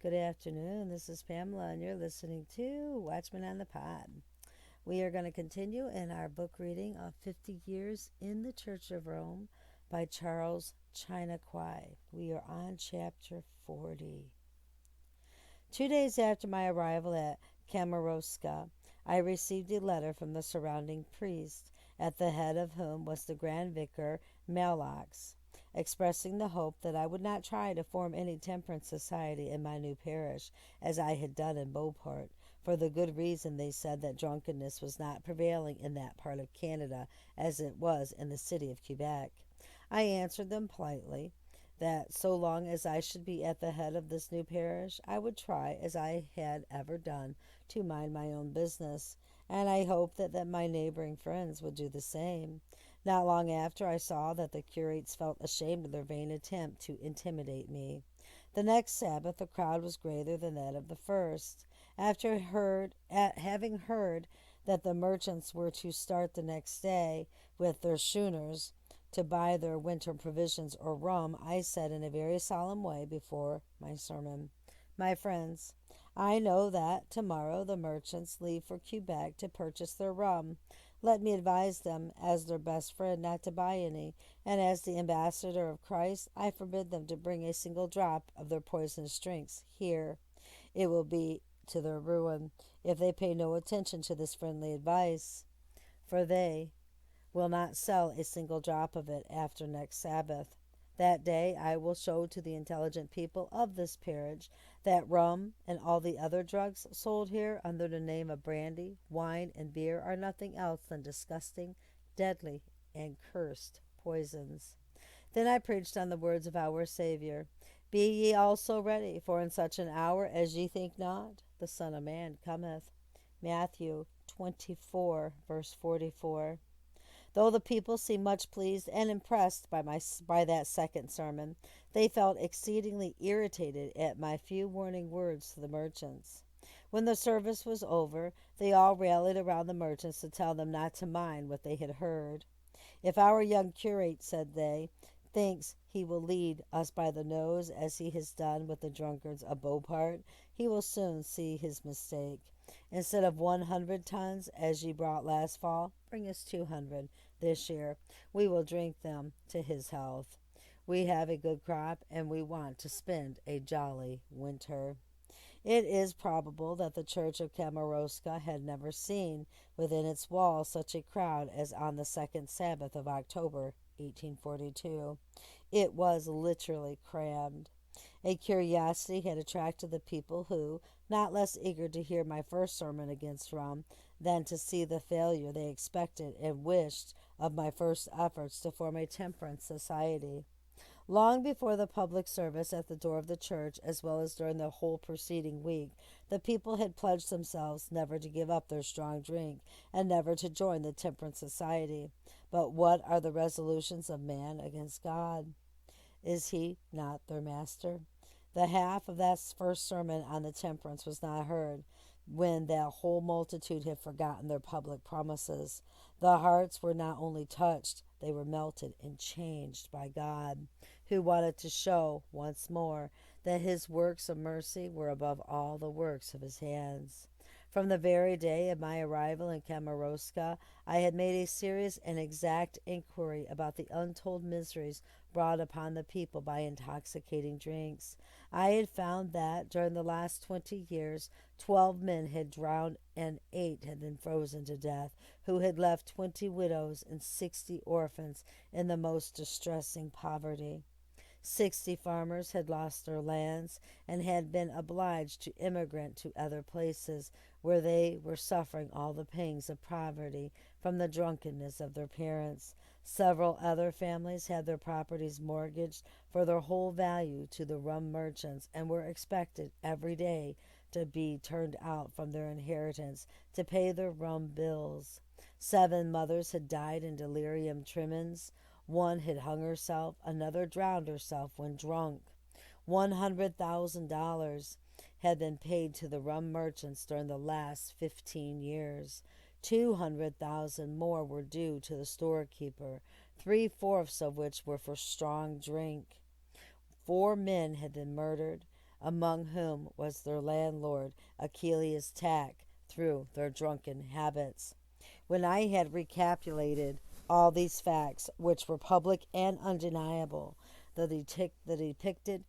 Good afternoon. This is Pamela, and you're listening to Watchman on the Pod. We are going to continue in our book reading of 50 Years in the Church of Rome by Charles Chiniquy. We are on chapter 40. 2 days after my arrival at Kamarowska, I received a letter from the surrounding priest, at the head of whom was the Grand Vicar Malox, expressing the hope that I would not try to form any temperance society in my new parish, as I had done in Beauport, for the good reason, they said, that drunkenness was not prevailing in that part of Canada as it was in the city of Quebec. I answered them politely that so long as I should be at the head of this new parish, I would try, as I had ever done, to mind my own business, and I hoped that my neighboring friends would do the same. Not long after, I saw that the curates felt ashamed of their vain attempt to intimidate me. The next Sabbath the crowd was greater than that of the first. Having heard that the merchants were to start the next day with their schooners to buy their winter provisions or rum, I said in a very solemn way before my sermon, "My friends, I know that tomorrow the merchants leave for Quebec to purchase their rum. Let me advise them, as their best friend, not to buy any, and as the ambassador of Christ, I forbid them to bring a single drop of their poisonous drinks here. It will be to their ruin if they pay no attention to this friendly advice, for they will not sell a single drop of it after next Sabbath. That day I will show to the intelligent people of this parish that rum and all the other drugs sold here under the name of brandy, wine, and beer are nothing else than disgusting, deadly, and cursed poisons." Then I preached on the words of our Saviour, "Be ye also ready, for in such an hour as ye think not, the Son of Man cometh." Matthew 24, verse 44. Though the people seemed much pleased and impressed by that second sermon, they felt exceedingly irritated at my few warning words to the merchants. When the service was over, they all rallied around the merchants to tell them not to mind what they had heard. "If our young curate," said they, "thinks he will lead us by the nose as he has done with the drunkards of Beauport, he will soon see his mistake. Instead of 100 tons, as ye brought last fall, bring us 200 this year. We will drink them to his health. We have a good crop, and we want to spend a jolly winter." It is probable that the church of Kamarowska had never seen within its walls such a crowd as on the second Sabbath of October, 1842. It was literally crammed. A curiosity had attracted the people who, not less eager to hear my first sermon against rum than to see the failure they expected and wished of my first efforts to form a temperance society. Long before the public service at the door of the church, as well as during the whole preceding week, the people had pledged themselves never to give up their strong drink and never to join the temperance society. But what are the resolutions of man against God? Is he not their master? The half of that first sermon on the temperance was not heard, when that whole multitude had forgotten their public promises. The hearts were not only touched, they were melted and changed by God, who wanted to show once more that his works of mercy were above all the works of his hands. From the very day of my arrival in Kamarowska, I had made a serious and exact inquiry about the untold miseries brought upon the people by intoxicating drinks. I had found that during the last 20 years 12 men had drowned and 8 had been frozen to death, who had left 20 widows and 60 orphans in the most distressing poverty. 60 farmers had lost their lands and had been obliged to emigrate to other places, where they were suffering all the pangs of poverty from the drunkenness of their parents. Several other families had their properties mortgaged for their whole value to the rum merchants, and were expected every day to be turned out from their inheritance to pay their rum bills. 7 mothers had died in delirium tremens. 1 had hung herself, another drowned herself when drunk. $100,000 had been paid to the rum merchants during the last 15 years. 200,000 more were due to the storekeeper, 3/4 of which were for strong drink. 4 men had been murdered. among whom was their landlord, Achilles Tack, through their drunken habits. When I had recapitulated all these facts, which were public and undeniable, the depicted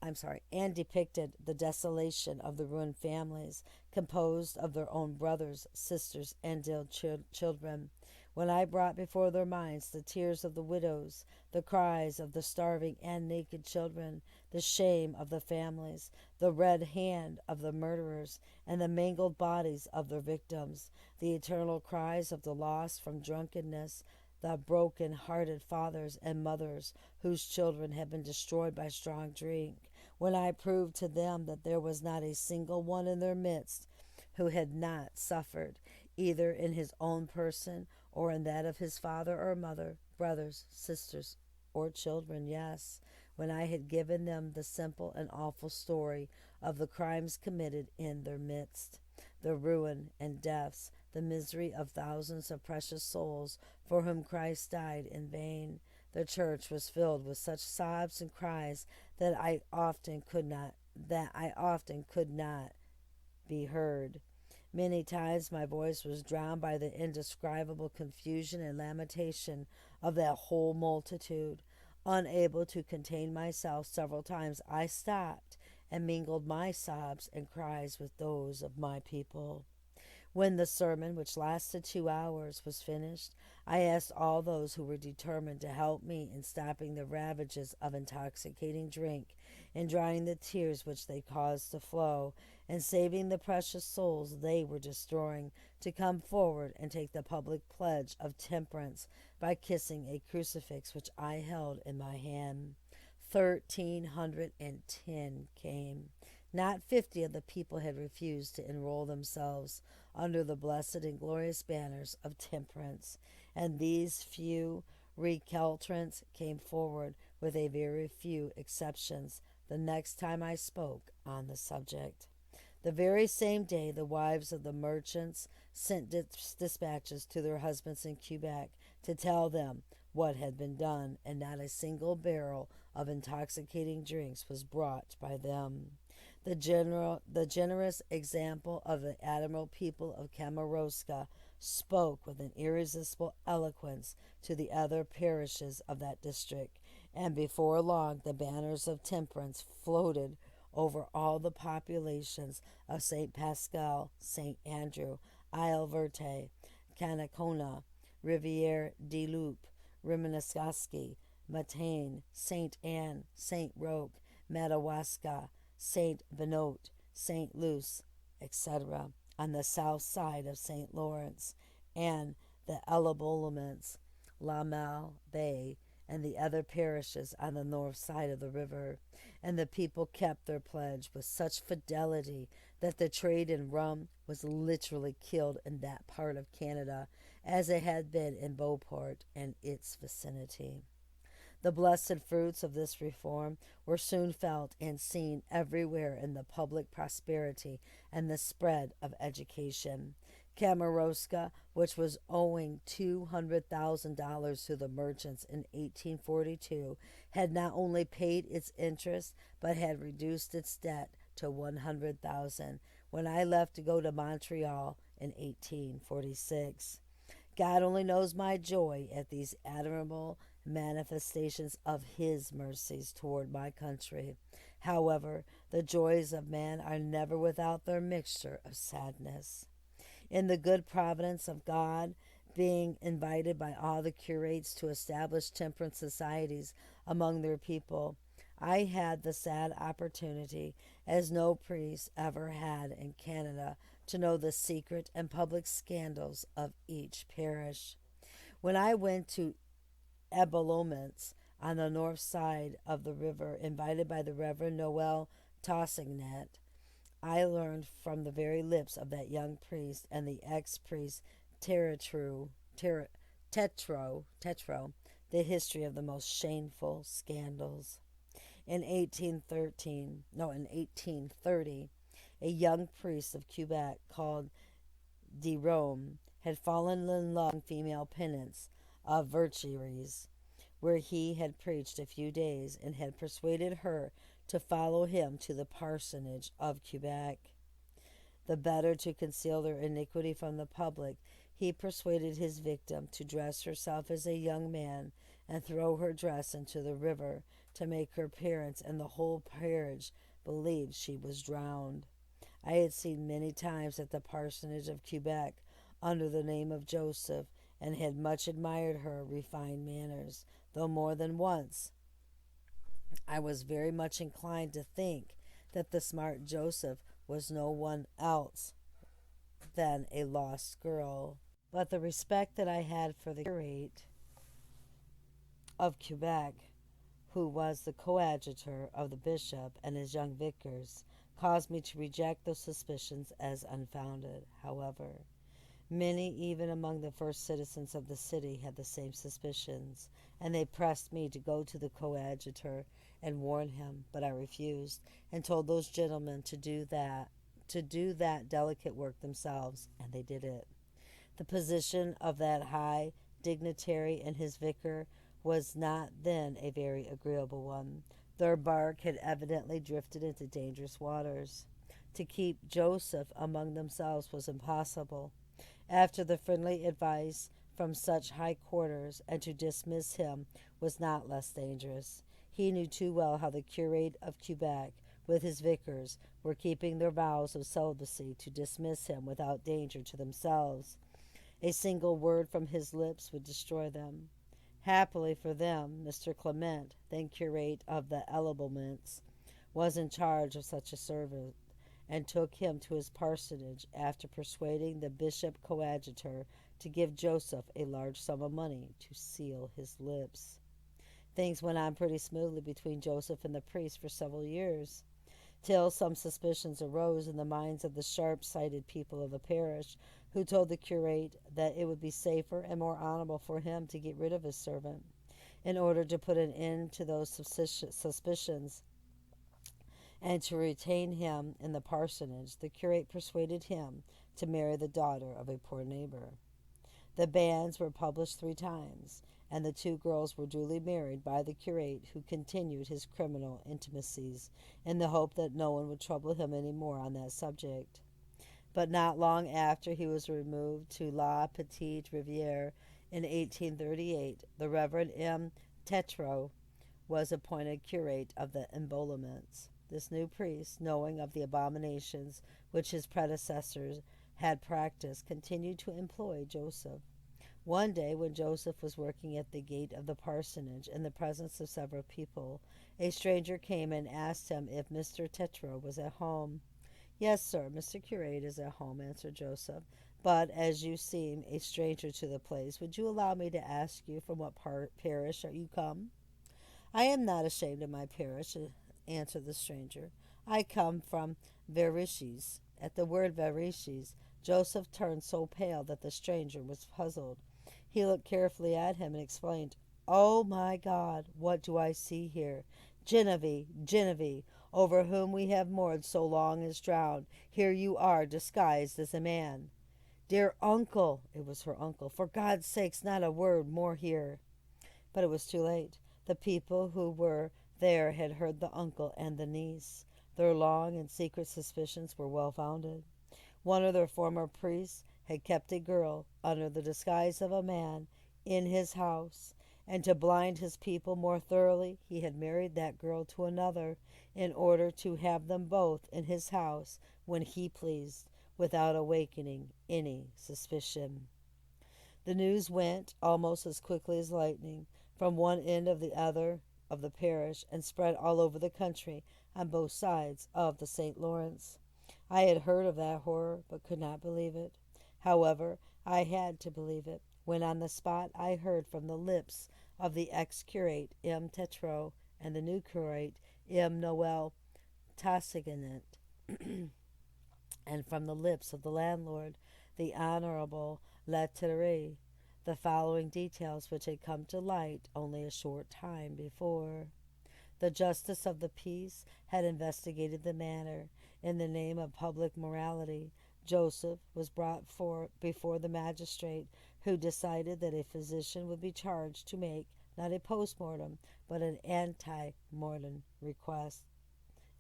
and depicted the desolation of the ruined families, composed of their own brothers, sisters, and dear children. When I brought before their minds the tears of the widows, the cries of the starving and naked children, the shame of the families, the red hand of the murderers, and the mangled bodies of their victims, the eternal cries of the lost from drunkenness, the broken hearted fathers and mothers whose children had been destroyed by strong drink, when I proved to them that there was not a single one in their midst who had not suffered, either in his own person or in that of his father or mother, brothers, sisters, or children, yes, when I had given them the simple and awful story of the crimes committed in their midst, the ruin and deaths, the misery of thousands of precious souls for whom Christ died in vain, the church was filled with such sobs and cries that I often could not be heard. Many times my voice was drowned by the indescribable confusion and lamentation of that whole multitude. Unable to contain myself, several times I stopped and mingled my sobs and cries with those of my people. When the sermon, which lasted 2 hours, was finished, I asked all those who were determined to help me in stopping the ravages of intoxicating drink, in drying the tears which they caused to flow, and saving the precious souls they were destroying, to come forward and take the public pledge of temperance by kissing a crucifix which I held in my hand. 1,310 came. Not 50 of the people had refused to enroll themselves under the blessed and glorious banners of temperance, and these few recalcitrants came forward, with a very few exceptions, the next time I spoke on the subject. The very same day the wives of the merchants sent dispatches to their husbands in Quebec to tell them what had been done, and not a single barrel of intoxicating drinks was brought by them. The generous example of the admirable people of Kamarowska spoke with an irresistible eloquence to the other parishes of that district, and before long the banners of temperance floated over all the populations of St. Pascal, St. Andrew, Isle Verte, Canacona, Riviere de Loup, Rimanaskaski, Matane, St. Anne, St. Roque, Madawaska, St. Benoit, St. Luce, etc., on the south side of St. Lawrence, and the Elabolements, La Mal Bay, and the other parishes on the north side of the river. And the people kept their pledge with such fidelity that the trade in rum was literally killed in that part of Canada, as it had been in Beauport and its vicinity. The blessed fruits of this reform were soon felt and seen everywhere in the public prosperity and the spread of education. Kamarowska, which was owing $200,000 to the merchants in 1842, had not only paid its interest, but had reduced its debt to $100,000 when I left to go to Montreal in 1846. God only knows my joy at these admirable manifestations of His mercies toward my country. However, the joys of man are never without their mixture of sadness. In the good providence of God, being invited by all the curates to establish temperance societies among their people, I had the sad opportunity, as no priest ever had in Canada, to know the secret and public scandals of each parish. When I went to Ebolements on the north side of the river, invited by the Reverend Noel Tossingnet, I learned from the very lips of that young priest and the ex-priest Tetro, the history of the most shameful scandals. In 1830, a young priest of Quebec called de Rome had fallen in love with female penance of Vercheres, where he had preached a few days, and had persuaded her to follow him to the parsonage of Quebec. The better to conceal their iniquity from the public, he persuaded his victim to dress herself as a young man and throw her dress into the river to make her parents and the whole parish believe she was drowned. I had seen many times at the parsonage of Quebec under the name of Joseph, and had much admired her refined manners, though more than once I was very much inclined to think that the smart Joseph was no one else than a lost girl. But the respect that I had for the curate of Quebec, who was the coadjutor of the bishop and his young vicars, caused me to reject those suspicions as unfounded. However, many even among the first citizens of the city had the same suspicions, and they pressed me to go to the coadjutor and warn him, but I refused, and told those gentlemen to do that delicate work themselves, and they did it. The position of that high dignitary and his vicar was not then a very agreeable one. Their bark had evidently drifted into dangerous waters. To keep Joseph among themselves was impossible. After the friendly advice from such high quarters, and to dismiss him was not less dangerous. He knew too well how the curate of Quebec, with his vicars, were keeping their vows of celibacy to dismiss him without danger to themselves. A single word from his lips would destroy them. Happily for them, Mr. Clement, then curate of the Elablements, was in charge of such a servant, and took him to his parsonage after persuading the bishop coadjutor to give Joseph a large sum of money to seal his lips. Things went on pretty smoothly between Joseph and the priest for several years, till some suspicions arose in the minds of the sharp-sighted people of the parish, who told the curate that it would be safer and more honorable for him to get rid of his servant. In order to put an end to those suspicions and to retain him in the parsonage, the curate persuaded him to marry the daughter of a poor neighbor. The banns were published 3 times, and the 2 girls were duly married by the curate, who continued his criminal intimacies in the hope that no one would trouble him any more on that subject. But not long after he was removed to La Petite Riviere in 1838, the Reverend M. Tetreault was appointed curate of the Embolements. This new priest, knowing of the abominations which his predecessors had practiced, continued to employ Joseph. One day, when Joseph was working at the gate of the parsonage in the presence of several people, a stranger came and asked him if Mr. Tetreault was at home. "Yes, sir, Mr. Curate is at home," answered Joseph. "But as you seem a stranger to the place, would you allow me to ask you from what parish are you come?" "I am not ashamed of my parish," answered the stranger. "I come from Veriches." At the word Veriches, Joseph turned so pale that the stranger was puzzled. He looked carefully at him and exclaimed, "Oh, my God, what do I see here? Genevieve, over whom we have mourned so long, is drowned. Here you are, disguised as a man." "Dear uncle," it was her uncle, "for God's sakes, not a word more here." But it was too late. The people who were there had heard the uncle and the niece. Their long and secret suspicions were well founded. One of their former priests had kept a girl under the disguise of a man in his house, and to blind his people more thoroughly, he had married that girl to another in order to have them both in his house when he pleased, without awakening any suspicion. The news went, almost as quickly as lightning, from one end of the other of the parish, and spread all over the country on both sides of the St. Lawrence. I had heard of that horror, but could not believe it. However, I had to believe it, when on the spot I heard from the lips of the ex-curate, M. Tetreault, and the new curate, M. Noel Tassignet, and from the lips of the landlord, the Honorable Latterie, the following details which had come to light only a short time before. The justice of the peace had investigated the matter. In the name of public morality, Joseph was brought before the magistrate, who decided that a physician would be charged to make not a post-mortem, but an ante-mortem request.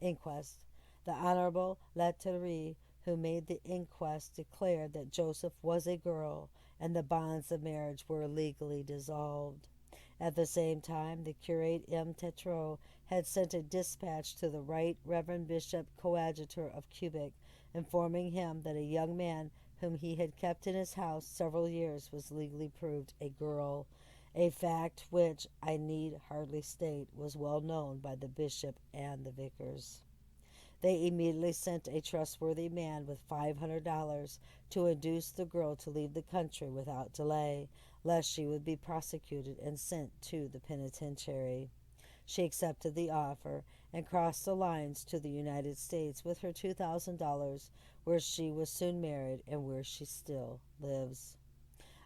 inquest. The Honorable Letterie, who made the inquest, declared that Joseph was a girl, and the bonds of marriage were legally dissolved. At the same time, the curate M. Tetreault had sent a dispatch to the Right Reverend Bishop Coadjutor of Quebec, informing him that a young man whom he had kept in his house several years was legally proved a girl, a fact which, I need hardly state, was well known by the bishop and the vicars. They immediately sent a trustworthy man with $500 to induce the girl to leave the country without delay, lest she would be prosecuted and sent to the penitentiary. She accepted the offer and crossed the lines to the United States with her $2,000, where she was soon married and where she still lives.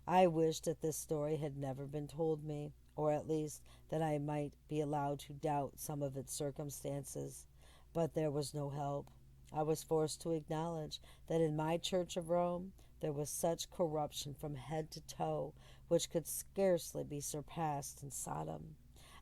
I wish that this story had never been told me, or at least that I might be allowed to doubt some of its circumstances. But there was no help. I was forced to acknowledge that in my Church of Rome there was such corruption from head to toe which could scarcely be surpassed in Sodom.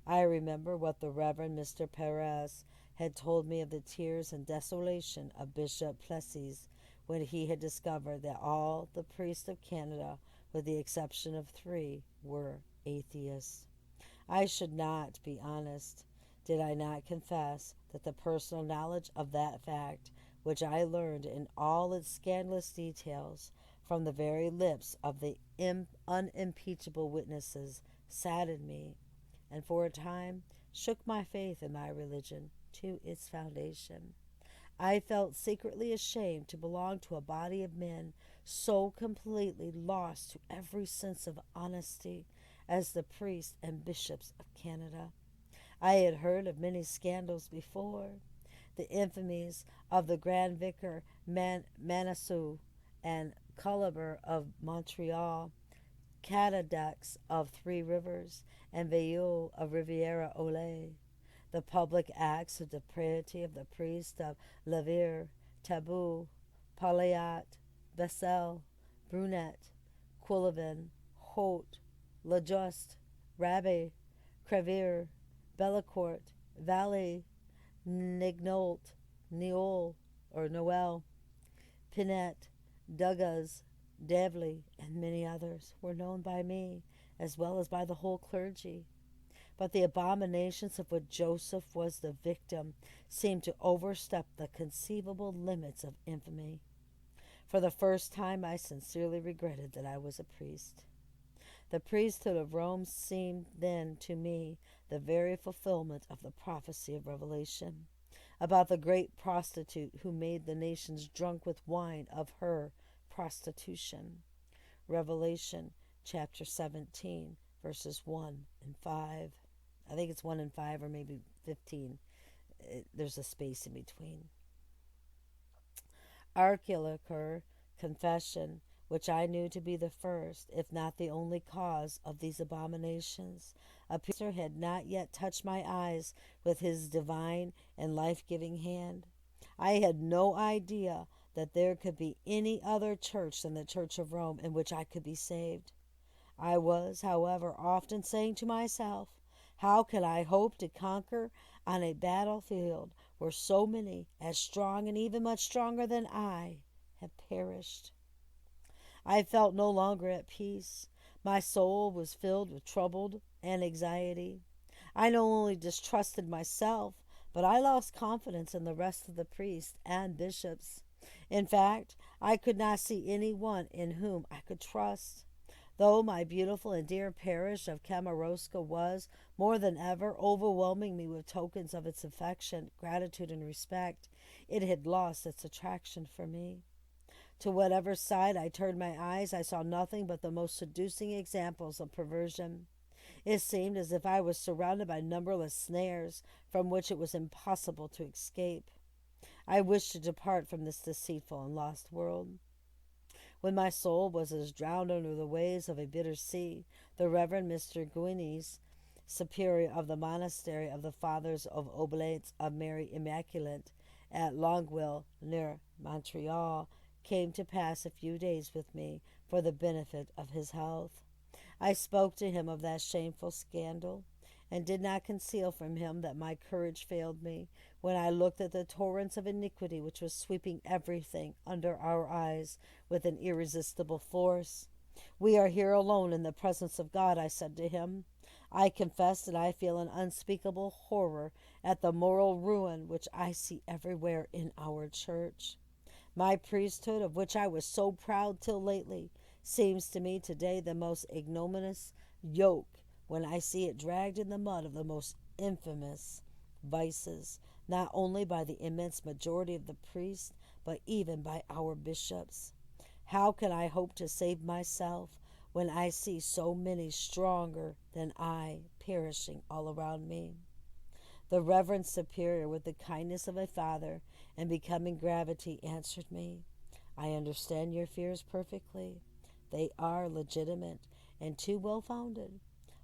I remember what the Reverend Mr. Perez had told me of the tears and desolation of Bishop Plessis when he had discovered that all the priests of Canada, with the exception of 3, were atheists. I should not be honest did I not confess that the personal knowledge of that fact, which I learned in all its scandalous details from the very lips of the unimpeachable witnesses, saddened me, and for a time shook my faith in my religion to its foundation. I felt secretly ashamed to belong to a body of men so completely lost to every sense of honesty as the priests and bishops of Canada. I had heard of many scandals before, the infamies of the Grand Vicar Manassu and Cullibur of Montreal, Cadadex of Three Rivers, and Veilleux of Riviera Olay, the public acts of depravity of the priests of Lavire, Tabou, Palayat, Bessel, Brunet, Quillevin, Haute, Lajuste, Rabbe, Crevere, Bellecourt, Vallée, Nignault, Noel, Pinette, Dugas, Devley, and many others were known by me, as well as by the whole clergy. But the abominations of which Joseph was the victim seemed to overstep the conceivable limits of infamy. For the first time I sincerely regretted that I was a priest. The priesthood of Rome seemed then to me the very fulfillment of the prophecy of Revelation about the great prostitute who made the nations drunk with wine of her prostitution. Revelation chapter 17, verses 1 and 5. I think it's 1 and 5 or maybe 15. There's a space in between. Archilochur confession, which I knew to be the first, if not the only cause of these abominations, appeared had not yet touched my eyes with his divine and life-giving hand. I had no idea that there could be any other church than the Church of Rome in which I could be saved. I was, however, often saying to myself, how can I hope to conquer on a battlefield where so many, as strong and even much stronger than I, have perished? I felt no longer at peace. My soul was filled with trouble and anxiety. I not only distrusted myself, but I lost confidence in the rest of the priests and bishops. In fact, I could not see any one in whom I could trust. Though my beautiful and dear parish of Kamarowska was, more than ever, overwhelming me with tokens of its affection, gratitude, and respect, it had lost its attraction for me. To whatever side I turned my eyes, I saw nothing but the most seducing examples of perversion. It seemed as if I was surrounded by numberless snares from which it was impossible to escape. I wished to depart from this deceitful and lost world. When my soul was as drowned under the waves of a bitter sea, the Reverend Mr. Guinness, superior of the monastery of the Fathers of Oblates of Mary Immaculate at Longueuil, near Montreal, came to pass a few days with me for the benefit of his health. I spoke to him of that shameful scandal, and did not conceal from him that my courage failed me when I looked at the torrents of iniquity which was sweeping everything under our eyes with an irresistible force. We are here alone in the presence of God, I said to him. I confess that I feel an unspeakable horror at the moral ruin which I see everywhere in our church. My priesthood, of which I was so proud till lately, seems to me today the most ignominious yoke when I see it dragged in the mud of the most infamous vices, not only by the immense majority of the priests, but even by our bishops. How can I hope to save myself when I see so many stronger than I perishing all around me? The Reverend Superior, with the kindness of a father and becoming gravity, answered me, I understand your fears perfectly. They are legitimate and too well founded.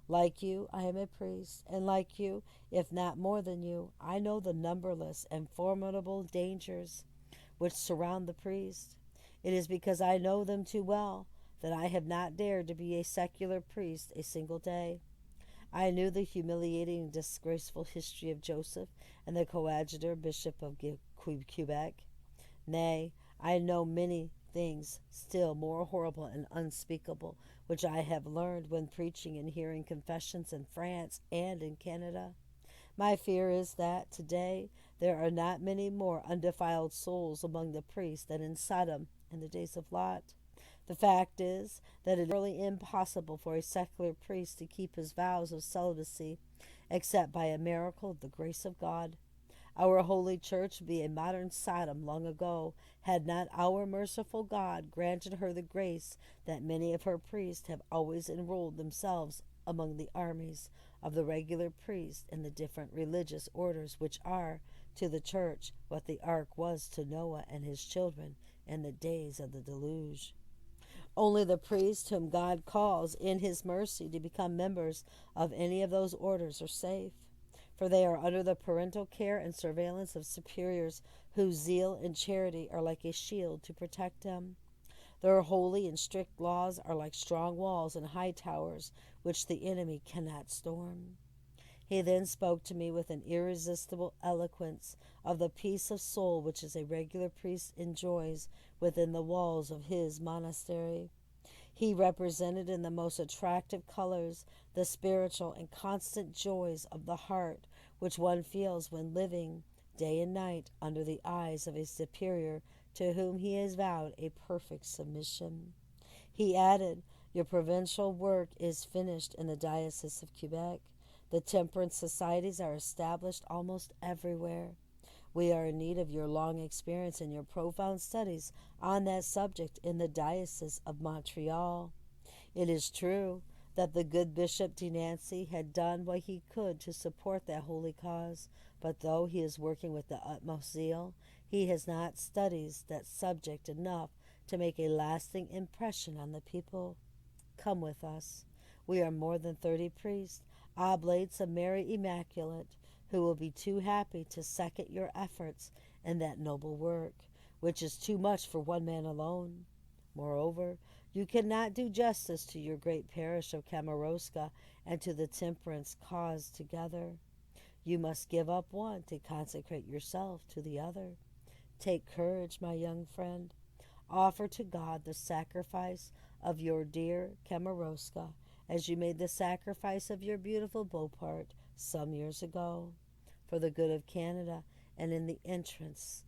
Like you, I am a priest, and like you, if not more than you, I know the numberless and formidable dangers which surround the priest. It is because I know them too well that I have not dared to be a secular priest a single day. I knew the humiliating and disgraceful history of Joseph and the coadjutor bishop of Quebec. Nay, I know many things still more horrible and unspeakable, which I have learned when preaching and hearing confessions in France and in Canada. My fear is that today there are not many more undefiled souls among the priests than in Sodom in the days of Lot. The fact is that it is really impossible for a secular priest to keep his vows of celibacy except by a miracle of the grace of God. Our holy church would be a modern Sodom long ago, had not our merciful God granted her the grace that many of her priests have always enrolled themselves among the armies of the regular priests in the different religious orders which are to the church what the ark was to Noah and his children in the days of the deluge. Only the priests whom God calls in his mercy to become members of any of those orders are safe, for they are under the parental care and surveillance of superiors whose zeal and charity are like a shield to protect them. Their holy and strict laws are like strong walls and high towers which the enemy cannot storm. He then spoke to me with an irresistible eloquence of the peace of soul which a regular priest enjoys within the walls of his monastery. He represented in the most attractive colors the spiritual and constant joys of the heart which one feels when living day and night under the eyes of a superior to whom he has vowed a perfect submission. He added, your provincial work is finished in the Diocese of Quebec. The temperance societies are established almost everywhere. We are in need of your long experience and your profound studies on that subject in the Diocese of Montreal. It is true that the good Bishop de Nancy had done what he could to support that holy cause, but though he is working with the utmost zeal, he has not studied that subject enough to make a lasting impression on the people. Come with us. We are more than 30 priests, oblates of Mary Immaculate, who will be too happy to second your efforts in that noble work, which is too much for one man alone. Moreover, you cannot do justice to your great parish of Kamarowska and to the temperance cause together. You must give up one to consecrate yourself to the other. Take courage, my young friend. Offer to God the sacrifice of your dear Kamarowska, as you made the sacrifice of your beautiful Beauport some years ago, for the good of Canada and in the interest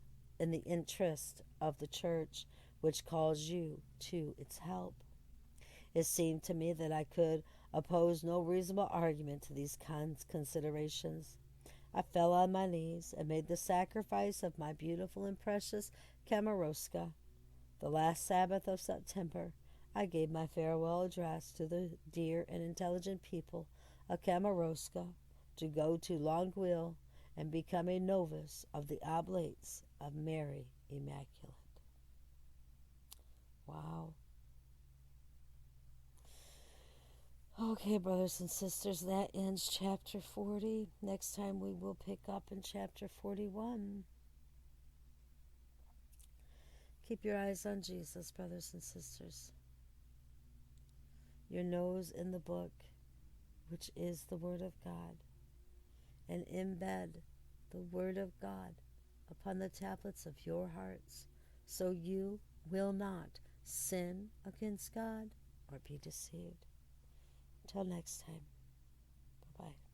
of the Church, which calls you to its help. It seemed to me that I could oppose no reasonable argument to these considerations. I fell on my knees and made the sacrifice of my beautiful and precious Kamarowska. The last Sabbath of September, I gave my farewell address to the dear and intelligent people of Kamarowska to go to Longueuil and become a novice of the Oblates of Mary Immaculate. Wow. Okay, brothers and sisters, that ends chapter 40. Next time we will pick up in chapter 41. Keep your eyes on Jesus, brothers and sisters. Your nose in the book, which is the Word of God. and embed the Word of God upon the tablets of your hearts, so you will not sin against God or be deceived. Until next time, bye-bye.